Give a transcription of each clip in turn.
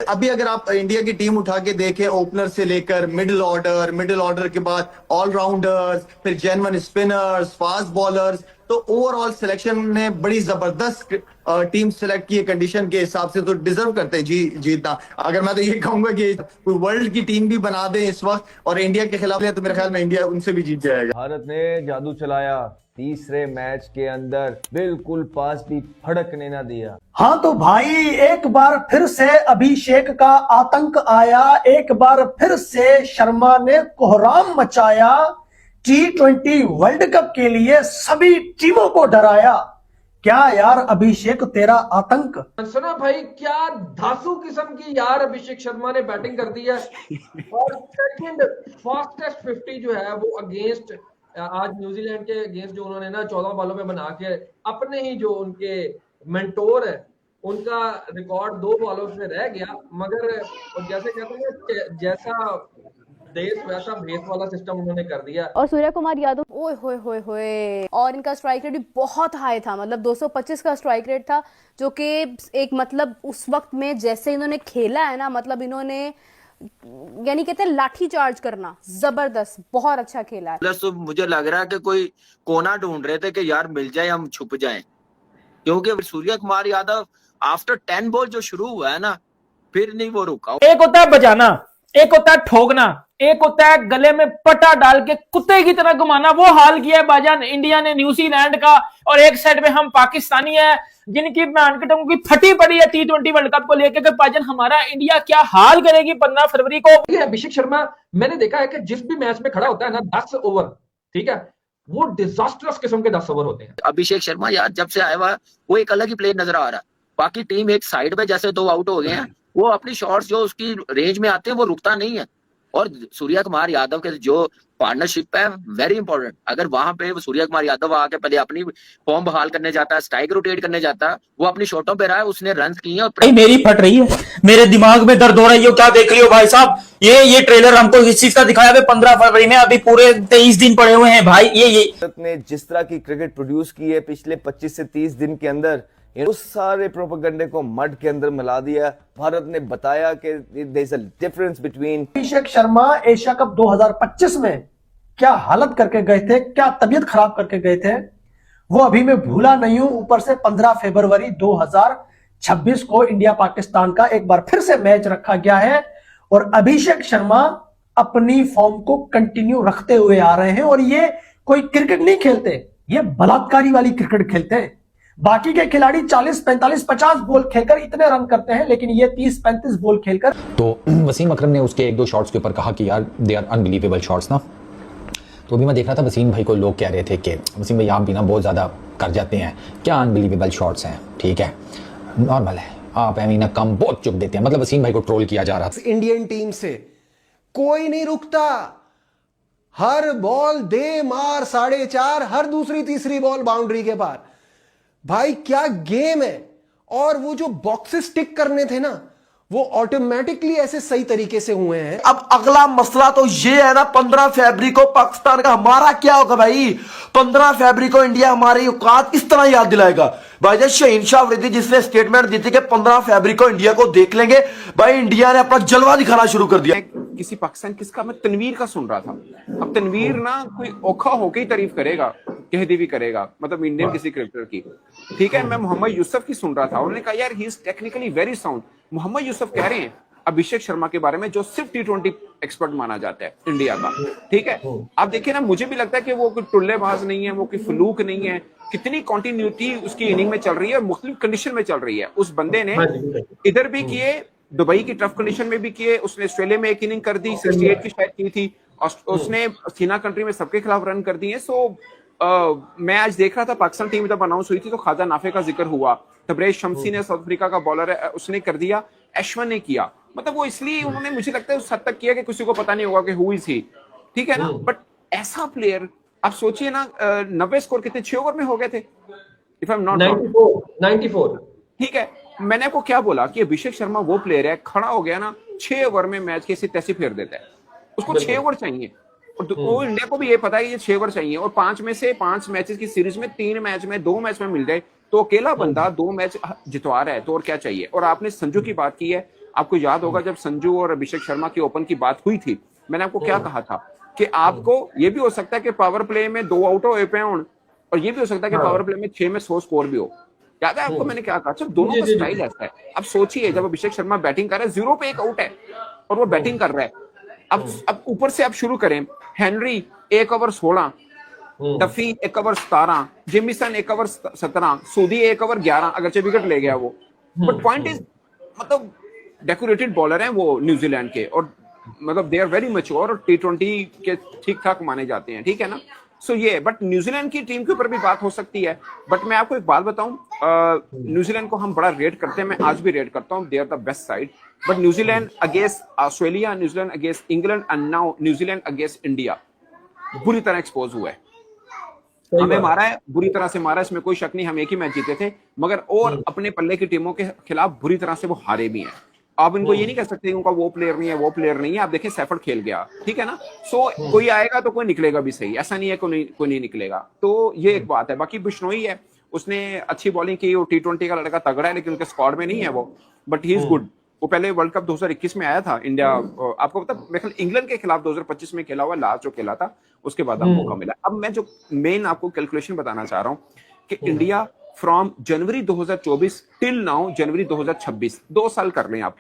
अभी अगर आप इंडिया की टीम उठा के देखें, ओपनर से लेकर मिडिल ऑर्डर के बाद ऑलराउंडर्स, फिर जेन्युइन स्पिनर्स, फास्ट बॉलर्स, तो ओवरऑल सिलेक्शन ने बड़ी जबरदस्त टीम सिलेक्ट की है कंडीशन के हिसाब से, तो डिजर्व करते हैं जीतना। अगर मैं तो ये कहूंगा कि कोई वर्ल्ड की टीम भी बना दे इस वक्त और इंडिया के खिलाफ, तो मेरे ख्याल में इंडिया उनसे भी जीत जाएगा। भारत ने जादू चलाया, तीसरे मैच के अंदर बिल्कुल पास भी फड़कने ना दिया। हाँ तो भाई एक बार फिर से अभिषेक का आतंक आया, एक बार फिर से शर्मा ने कोहराम मचाया, T20 वर्ल्ड कप के लिए सभी टीमों को डराया। क्या यार अभिषेक तेरा आतंक। सुना भाई, क्या धासु किस्म की यार अभिषेक शर्मा ने बैटिंग कर दी है और सेकंड फास्टेस्ट 50 जो है वो अगेंस्ट आज न्यूजीलैंड के अगेंस्ट जो उन्होंने ना 14 बॉलों में बना के अपने ही जो उनके मेंटोर है उनका रिकॉर्ड 2 बॉलों में रह गया। मगर जैसे कहते हैं जैसा देश वैसा भेस वाला सिस्टम उन्होंने कर दिया। और सूर्य कुमार यादव ओए होए होए होए, और इनका स्ट्राइक रेट भी बहुत हाई था, मतलब 225 का स्ट्राइक रेट था, जो कि एक मतलब उस वक्त में जैसे इन्होंने खेला है ना, मतलब इन्होंने यानी कहते हैं लाठी चार्ज करना, जबरदस्त, बहुत अच्छा खेला है। प्लस मुझे लग रहा है कि कोई कोना ढूंढ रहे थे कि यार मिल जाए हम छुप जाएं, क्योंकि सूर्य कुमार यादव आफ्टर 10 बॉल जो शुरू हुआ है ना, फिर नहीं वो रुका। एक होता है बजाना, एक होता है ठोकना, एक होता है गले में पटा डाल के कुत्ते की तरह घुमाना। वो हाल किया है भाईजान इंडिया ने न्यूजीलैंड का, और एक साइड में हम पाकिस्तानी है जिनकी मार्केटों की फटी पड़ी है T20 वर्ल्ड कप को लेकर कि भाईजान हमारा इंडिया क्या हाल करेगी 15 फरवरी को। अभिषेक शर्मा मैंने देखा है कि जिस भी मैच में खड़ा होता है ना 10 ओवर, ठीक है, वो डिजास्टरस किस्म के 10 ओवर होते हैं। अभिषेक शर्मा यार जब से आया हुआ वो एक अलग ही प्लेयर नजर आ रहा है। बाकी टीम एक साइड में जैसे 2 आउट हो गए हैं, वो अपनी शॉट्स जो उसकी रेंज में आते हैं वो रुकता नहीं है। और सूर्य कुमार यादव के जो पार्टनरशिप है वेरी इंपॉर्टेंट। अगर वहां पे सूर्य कुमार यादव आके पहले अपनी फॉर्म बहाल करने जाता है, स्ट्राइक रोटेट करने जाता है, वो अपनी शॉटों पे रहा है, उसने रन किए और भाई मेरी फट रही है, मेरे दिमाग में दर्द हो रही है। क्या देख रही हो भाई साहब, ये ट्रेलर हमको इस चीज का दिखाया है 15 फरवरी में, अभी पूरे 23 दिन पड़े हुए हैं भाई। ये भारत ने जिस तरह की क्रिकेट प्रोड्यूस की है पिछले 25 से 30 दिन के अंदर, उस सारे प्रोपेगेंडे को मड के अंदर मिला दिया। भारत ने बताया कि there is a difference between. Abhishek Sharma Asia cup 2025 में क्या हालत करके गए थे, क्या तबीयत खराब करके गए थे, वो अभी मैं भूला नहीं हूं। ऊपर से 15 फरवरी 2026 को इंडिया पाकिस्तान का एक बार फिर से मैच रखा गया है और अभिषेक शर्मा अपनी फॉर्म को कंटिन्यू रखते हुए आ रहे हैं। और ये कोई क्रिकेट नहीं खेलते, ये बलात्कारी वाली क्रिकेट खेलते हैं। बाकी के खिलाड़ी 40, 45, 50 बॉल खेलकर इतने रन करते हैं, लेकिन ये 30, 35 बॉल खेलकर। तो वसीम अकरम ने उसके 1-2 शॉट्स के ऊपर कहा कि यार दे आर अनबिलीवेबल शॉट्स ना। तो अभी मैं देख रहा था वसीम भाई को, लोग कह रहे थे कि वसीम भाई आप भी ना बहुत ज़्यादा कर जाते हैं, क्या अनबिलीवेबल शॉट्स हैं। ठीक है, नॉर्मल है, आप एमीना कम बहुत चुप देते हैं। मतलब वसीम भाई को ट्रोल किया जा रहा था। इंडियन टीम से कोई नहीं रुकता, हर बॉल दे मार 4.5, हर दूसरी तीसरी बॉल बाउंड्री के पार। भाई क्या गेम है। और वो जो बॉक्सेस टिक करने थे ना, वो ऑटोमेटिकली ऐसे सही तरीके से हुए हैं। अब अगला मसला तो ये है ना, 15 फरवरी को पाकिस्तान का हमारा क्या होगा भाई। 15 फरवरी को इंडिया हमारी औकात इस तरह याद दिलाएगा भाई। शहीन शाह अफरीदी जिसने स्टेटमेंट दी थी कि 15 फरवरी को इंडिया को देख लेंगे, भाई इंडिया ने अपना जलवा दिखाना शुरू कर दिया। किसी पाकिस्तान किसका, मैं तनवीर का सुन रहा था। अब तनवीर ना कोई औखा होके ही तारीफ करेगा, कहदी भी करेगा, मतलब इंडियन किसी क्रिकेटर की, ठीक है। मैं मोहम्मद यूसुफ की सुन रहा था, उन्होंने कहा यार he is technically very sound. Mohammad Yousuf कह रहे हैं अभिषेक शर्मा के बारे में, जो सिर्फ T20 एक्सपर्ट माना जाता है इंडिया का, ठीक है। आप देखिए ना, मुझे भी लगता है कि वो कोई टुल्लेबाज नहीं है, वो कोई फलूक नहीं है। कितनी कंटिन्यूटी उसकी इनिंग में चल रही है और मुख्तलिफ कंडीशन में चल रही है। उस बंदे ने इधर भी किए, दुबई की टफ कंडीशन में भी किए, उसने ऑस्ट्रेलिया में एक इनिंग कर दी, 68 की शायद की थी, उसने सीना कंट्री में सबके खिलाफ रन कर दिए। सो मैं आज देख रहा था पाकिस्तान टीम जब अनाउंस हुई थी तो ख्वाजा नाफे का जिक्र हुआ, तबरेज शम्सी ने साउथ अफ्रीका का बॉलर है उसने कर दिया, एशवन ने किया। मतलब वो इसलिए उन्होंने मुझे लगता है उस हद तक किया कि किसी को पता नहीं होगा कि हु इज ही, ठीक है ना। बट ऐसा प्लेयर आप सोचिए ना, 90 स्कोर कितने 6 ओवर में हो गए थे, इफ आई एम नॉट 94। ठीक है, मैंने आपको क्या बोला कि अभिषेक शर्मा वो प्लेयर है, खड़ा हो गया ना 6 ओवर में मैच कैसी तैसी फेर देता है। उसको 6 ओवर चाहिए और वो इंडिया को भी ये पता है कि ये 6 ओवर चाहिए। और 5 में से 5 मैचेस की सीरीज में 3 मैच में 2 मैच में मिल जाए तो अकेला बंदा 2 मैच जितवा रहा है, तो और क्या चाहिए। और आपने संजू की बात की है, आपको याद होगा जब संजू और अभिषेक शर्मा की ओपन की बात हुई थी, मैंने आपको क्या कहा था कि आपको ये भी हो सकता है कि पावर प्ले में 2 आउट हो पे हों, और ये भी हो सकता है कि पावर प्ले में 6 में 100 स्कोर भी हो। याद है आपको मैंने क्या कहा? अच्छा, दोनों का स्टाइल ऐसा है। अब सोचिए, जब अभिषेक शर्मा बैटिंग कर रहा है, 0 पे 1 आउट है और वो बैटिंग कर रहा है। अब ऊपर से आप शुरू करें, Henry 1 over 16, Duffy 1 over 17, Jameson 1 over 17, सूदी 1 ओवर 11, अगरचे विकेट ले गया वो, बट पॉइंट इज मतलब डेकोरेटेड बॉलर हैं वो न्यूजीलैंड के, और मतलब दे आर वेरी मैच्योर और T20 के ठीक ठाक माने जाते हैं, ठीक है ना। सो ये, बट न्यूजीलैंड की टीम के ऊपर भी बात हो सकती है। बट मैं आपको एक बात बताऊं, न्यूजीलैंड को हम बड़ा रेट करते हैं, मैं आज भी रेट करता हूं, they are the best side, but New Zealand against Australia, New Zealand against England and now New Zealand against India बुरी तरह एक्सपोज हुआ है। हमें मारा है, बुरी तरह से मारा है, इसमें कोई शक नहीं। हम एक ही मैच जीते थे, मगर और अपने पल्ले की टीमों के खिलाफ बुरी तरह से वो हारे भी हैं। आप इनको ये नहीं कह सकते उनका वो प्लेयर नहीं है, वो प्लेयर नहीं है। आप देखें, सैफर्ड खेल गया, ठीक है ना। सो कोई आएगा तो कोई निकलेगा भी सही, ऐसा नहीं है कोई नहीं निकलेगा। तो ये एक बात है। बाकी बिश्नोई है, उसने अच्छी बॉलिंग की, वो T20 का लड़का तगड़ा है, लेकिन उनके स्क्वाड में नहीं है वो, बट ही इज गुड। वो पहले वर्ल्ड कप 2021 में आया था इंडिया, आपको पता, मेरे ख्याल इंग्लैंड के खिलाफ 2025 में खेला हुआ, लास्ट जो खेला था, उसके बाद हमको मौका मिला। अब मैं जो मेन आपको कैलकुलेशन बताना चाह रहा हूं कि India from January 2024 till now January 2026, 2 साल कर लें आप,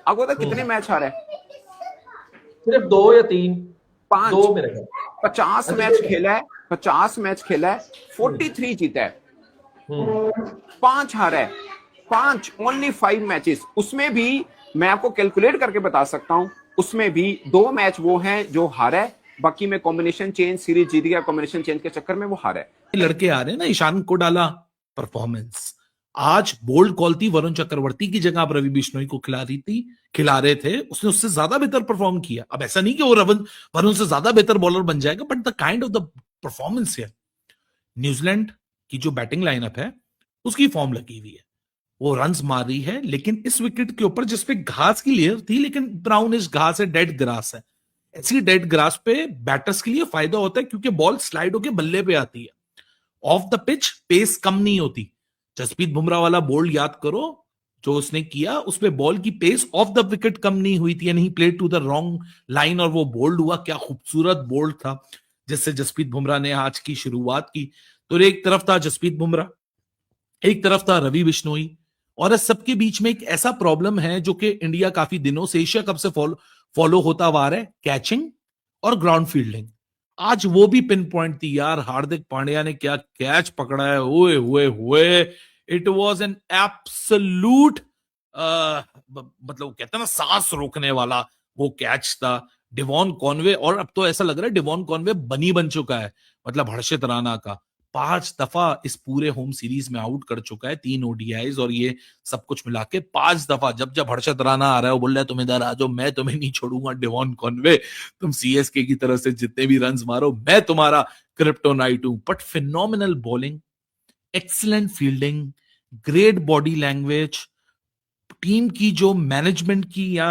आपको पता कितने मैच हारा है? सिर्फ 2 या 3, 5, 2 मेरे ख्याल। 50 मैच खेला है, 50 मैच खेला है, 43 जीता है, 5 हारा है, 5, ओनली 5 मैचेस। उसमें भी मैं आपको कैलकुलेट करके बता सकता हूं, उसमें भी 2 मैच वो हैं जो हारा है, बाकी में कॉम्बिनेशन चेंज सीरीज जीत गया, कॉम्बिनेशन चेंज के चक्कर में वो हारा है। लड़के आ रहे हैं ना, ईशान को डाला, परफॉर्मेंस आज बोल्ड कॉल थी, वरुण चक्रवर्ती की जगह आप रवि बिश्नोई को खिला रहे थे, उसने उससे ज्यादा बेहतर परफॉर्म किया। अब ऐसा नहीं कि वो वरुण से ज्यादा बेहतर बॉलर बन जाएगा, but the kind of the performance है। न्यूजीलैंड की जो बैटिंग लाइनअप है उसकी फॉर्म लगी हुई है, वो रन्स मार रही है, लेकिन इस विकेट के ऊपर जिसपे घास की लेयर थी, लेकिन ब्राउनिश घास है, डेड ग्रास है, ऐसी डेड ग्रास पे बैटर्स के लिए फायदा होता है क्योंकि बॉल स्लाइड होकर बल्ले पे आती है। ऑफ द पिच पेस कम नहीं होती। जसप्रीत बुमराह वाला बोल्ड याद करो जो उसने किया, उसमें बॉल की पेस ऑफ द विकेट कम नहीं हुई थी, यानी play to the wrong line और वो बोल्ड हुआ। क्या खूबसूरत बोल्ड था जिससे जसप्रीत बुमराह ने आज की शुरुआत की। तो एक तरफ था जसप्रीत बुमराह, एक तरफ था रवि बिश्नोई, और इस सबके बीच में एक ऐसा प्रॉब्लम है जो कि इंडिया काफी दिनों से एशिया कप से फॉलो होता हुआ है, कैचिंग और ग्राउंड फील्डिंग। आज वो भी पिन पॉइंट थी यार, हार्दिक पांड्या ने क्या कैच पकड़ा है, ओए हुए हुए, इट वाज एन एब्सोल्यूट मतलब कहते हैं ना सांस रोकने वाला वो कैच था। डिवॉन कॉनवे, और अब तो ऐसा लग रहा है डिवॉन कॉनवे बनी बन चुका है, मतलब हर्षित राणा का 5 दफा इस पूरे होम सीरीज में आउट कर चुका है, 3 ODIs और ये सब कुछ मिला के 5 दफा। जब हर्षित राणा आ रहा है वो बोल रहा है तुम इधर आ जाओ, मैं तुम्हें नहीं छोड़ूंगा डिवॉन कॉनवे, तुम CSK की तरफ से जितने भी रन्स मारो मैं तुम्हारा क्रिप्टोनाइट हूं। But phenomenal bowling, excellent fielding, great body language, team की जो मैनेजमेंट की या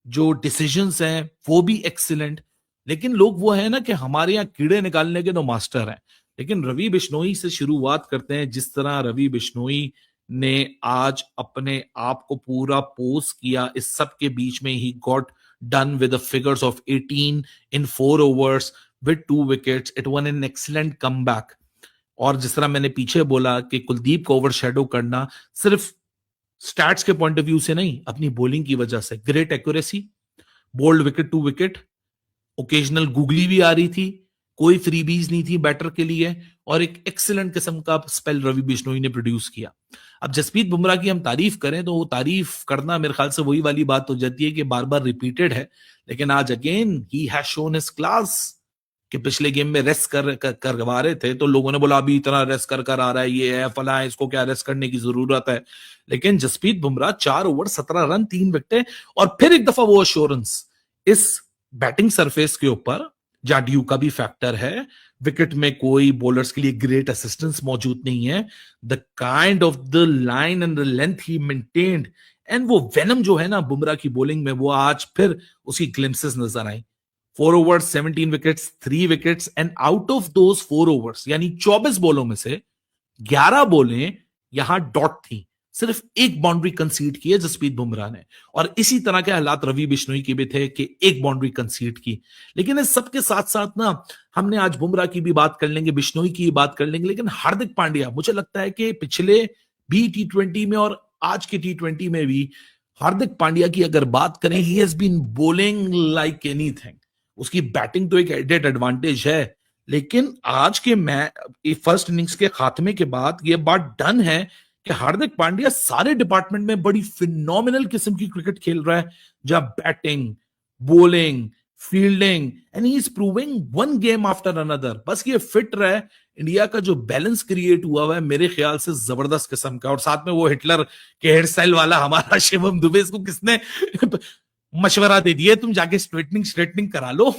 जो डिसीजंस हैं वो भी एक्सीलेंट। लेकिन लोग वो है ना कि हमारे यहाँ कीड़े निकालने के तो मास्टर हैं, लेकिन रवि बिश्नोई से शुरुआत करते हैं। जिस तरह रवि बिश्नोई ने आज अपने आप को पूरा पोस्ट किया, इस सब के बीच में he got done with the figures of 18 in 4 overs with 2 wickets. It was an excellent comeback. और जिस तरह मैंने पीछे बोला कि कुलदीप को ओवरशैडो करना सिर्फ स्टैट्स के पॉइंट ऑफ व्यू से नहीं, अपनी बॉलिंग की वजह से, great accuracy, bowled wicket to wicket, occasional googly भी आ रही थी, कोई फ्रीबीज नहीं थी बैटर के लिए, और एक एक्सीलेंट किस्म का स्पेल रवि बिश्नोई ने प्रोड्यूस किया। अब जसप्रीत बुमराह की हम तारीफ करें तो वो तारीफ करना मेरे ख्याल से वही वाली बात हो जाती है कि बार बार रिपीटेड है, लेकिन आज again he has shown his class. कि पिछले गेम में रेस्ट करवा रहे थे तो लोगों ने बोला अभी इतना रेस्ट कर आ रहा है, ये है फला है, इसको क्या रेस्ट करने की जरूरत है। लेकिन जसप्रीत बुमराह 4 ओवर 17 रन 3 विकेटें, और फिर एक दफा वो एश्योरेंस इस बैटिंग सरफेस के ऊपर, जहां ड्यू का भी फैक्टर है, विकेट में कोई बॉलर्स के लिए ग्रेट असिस्टेंस मौजूद नहीं है, the kind of the line and the length he maintained, and वो वेनम जो है ना बुमराह की बॉलिंग में, वो आज फिर उसकी ग्लिम्सेस नजर आई। 4 overs 17 wickets, 3 wickets, and out of those 4 overs यानी 24 बॉलों में से 11 बॉलें यहां डॉट थी, सिर्फ एक बाउंड्री कंसीड की है जसप्रीत बुमराह ने, और इसी तरह के हालात रवि बिश्नोई के भी थे कि एक बाउंड्री कंसीड की। लेकिन इस सबके साथ साथ ना हमने आज बुमराह की भी बात कर लेंगे, बिश्नोई की बात कर लेंगे, लेकिन हार्दिक पांड्या मुझे लगता है कि पिछले भी T20 में और आज के T20 में भी हार्दिक पांड्या की अगर बात करें, he has been bowling like anything. उसकी बैटिंग तो एक एडेड एडवांटेज है, लेकिन आज के फर्स्ट इनिंग्स के खात्मे के बाद ये बात डन है कि हार्दिक पांड्या सारे डिपार्टमेंट में बड़ी फिनोमिनल किस्म की क्रिकेट खेल रहा है, जहां batting, bowling, fielding, and he is proving one game after another. बस ये फिट रहे, इंडिया का जो बैलेंस क्रिएट हुआ है मेरे ख्याल से जबरदस्त किस्म का। और साथ में वो हिटलर के हेयर स्टाइल वाला हमारा शिवम दुबे, इसको किसने मशवरा दे दिया तुम जाके स्ट्रेटनिंग करा लो।